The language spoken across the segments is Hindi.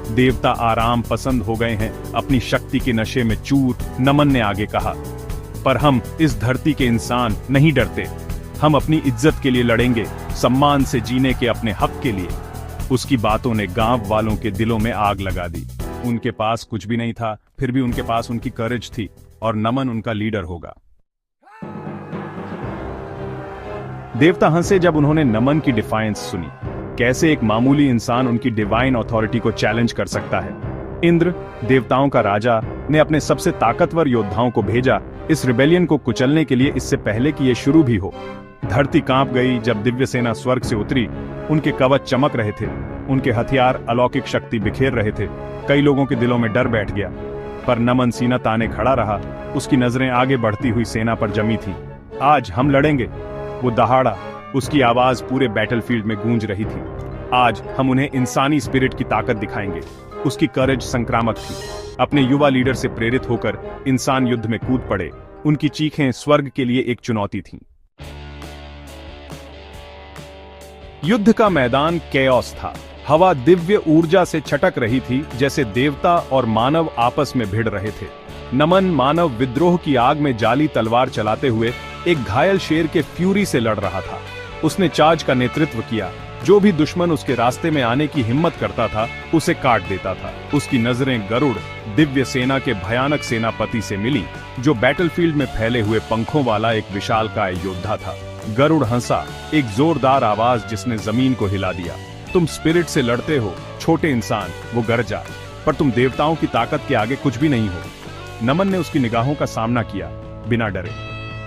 देवता आराम पसंद हो गए हैं, अपनी शक्ति के नशे में चूर। नमन ने आगे कहा, पर हम इस धरती के इंसान नहीं डरते। हम अपनी इज्जत के लिए लड़ेंगे, सम्मान से जीने के अपने हक के लिए। उसकी बातों ने गांव वालों के दिलों में आग लगा दी। उनके पास कुछ भी नहीं था, फिर भी उनके पास उनकी करेज थी और नमन उनका लीडर होगा। देवता हंसे जब उन्होंने नमन की डिफाइंस सुनी। कैसे एक मामूली इंसान उनकी डिवाइन अथॉरिटी को चैलेंज कर सकता है। इंद्र, देवताओं का राजा, ने अपने सबसे ताकतवर योद्धाओं को भेजा इस रिबेलियन को कुचलने के लिए, इससे पहले कि यह शुरू भी हो। धरती कांप गई जब दिव्य सेना स्वर्ग से उतरी। उनके कवच चमक रहे थे, उनके हथियार अलौकिक शक्ति बिखेर रहे थे। कई लोगों के दिलों में डर बैठ गया, पर नमन सीना ताने खड़ा रहा। उसकी नजरें आगे बढ़ती हुई सेना पर जमी थी। आज हम लड़ेंगे, वो दहाड़ा। उसकी आवाज पूरे बैटलफील्ड में गूंज रही थी। आज हम उन्हें इंसानी स्पिरिट की ताकत दिखाएंगे। उसकी करेज संक्रामक थी। अपने युवा लीडर से प्रेरित होकर इंसान युद्ध में कूद पड़े। उनकी चीखें स्वर्ग के लिए एक चुनौती थीं। युद्ध का मैदान केओस था। हवा दिव्य ऊर्जा से छटक रही थी, जैसे देवता और मानव आपस में भिड़ रहे थे। नमन मानव विद्रोह की आग में जाली तलवार चलाते हुए एक घायल शेर के फ्यूरी से लड़ रहा था। उसने चार्ज का नेतृत्व किया। जो भी दुश्मन उसके रास्ते में आने की हिम्मत करता था, उसे काट देता था। उसकी नजरें गरुड़, दिव्य सेना के भयानक सेनापति से मिली, जो बैटलफील्ड में फैले हुए पंखों वाला एक विशालकाय योद्धा था। गरुड़ हंसा, एक जोरदार आवाज जिसने जमीन को हिला दिया। तुम स्पिरिट से लड़ते हो, छोटे इंसान, वो गरजा, पर तुम देवताओं की ताकत के आगे कुछ भी नहीं हो। नमन ने उसकी निगाहों का सामना किया, बिना डरे।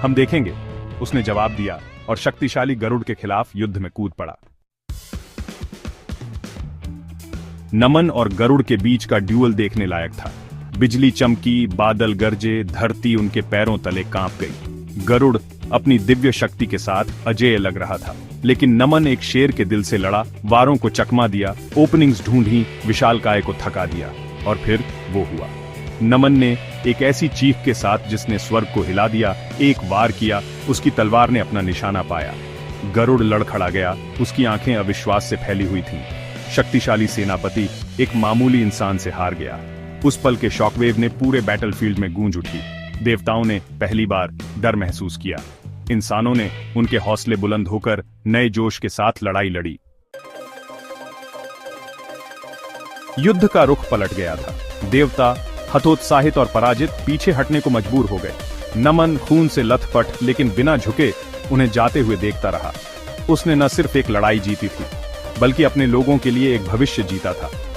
हम देखेंगे, उसने जवाब दिया और शक्तिशाली गरुड़ के खिलाफ युद्ध में कूद पड़ा। नमन और गरुड़ के बीच का ड्यूअल देखने लायक था। बिजली चमकी, बादल गरजे, धरती उनके पैरों तले कांप गई। गरुड़ अपनी दिव्य शक्ति के साथ अजेय लग रहा था, लेकिन नमन एक शेर के दिल से लड़ा, वारों को चकमा दिया, ओपनिंग्स ढूंढी, विशालकाय को थका दिया। और फिर वो हुआ। नमन ने एक ऐसी चीख के साथ जिसने स्वर्ग को हिला दिया, एक वार किया। उसकी तलवार ने अपना निशाना पाया। गरुड़ लड़खड़ा गया, उसकी आंखें अविश्वास से फैली हुई थीं। शक्तिशाली सेनापति एक मामूली इंसान से हार गया। उस पल के शॉकवेव ने पूरे बैटलफील्ड में गूंज उठी। देवताओं ने पहली बार डर महसूस किया। इंसानों ने उनके हौसले बुलंद होकर नए जोश के साथ लड़ाई लड़ी। युद्ध का रुख पलट गया था। देवता हतोत्साहित और पराजित पीछे हटने को मजबूर हो गए। नमन खून से लथपथ लेकिन बिना झुके उन्हें जाते हुए देखता रहा। उसने न सिर्फ एक लड़ाई जीती थी, बल्कि अपने लोगों के लिए एक भविष्य जीता था।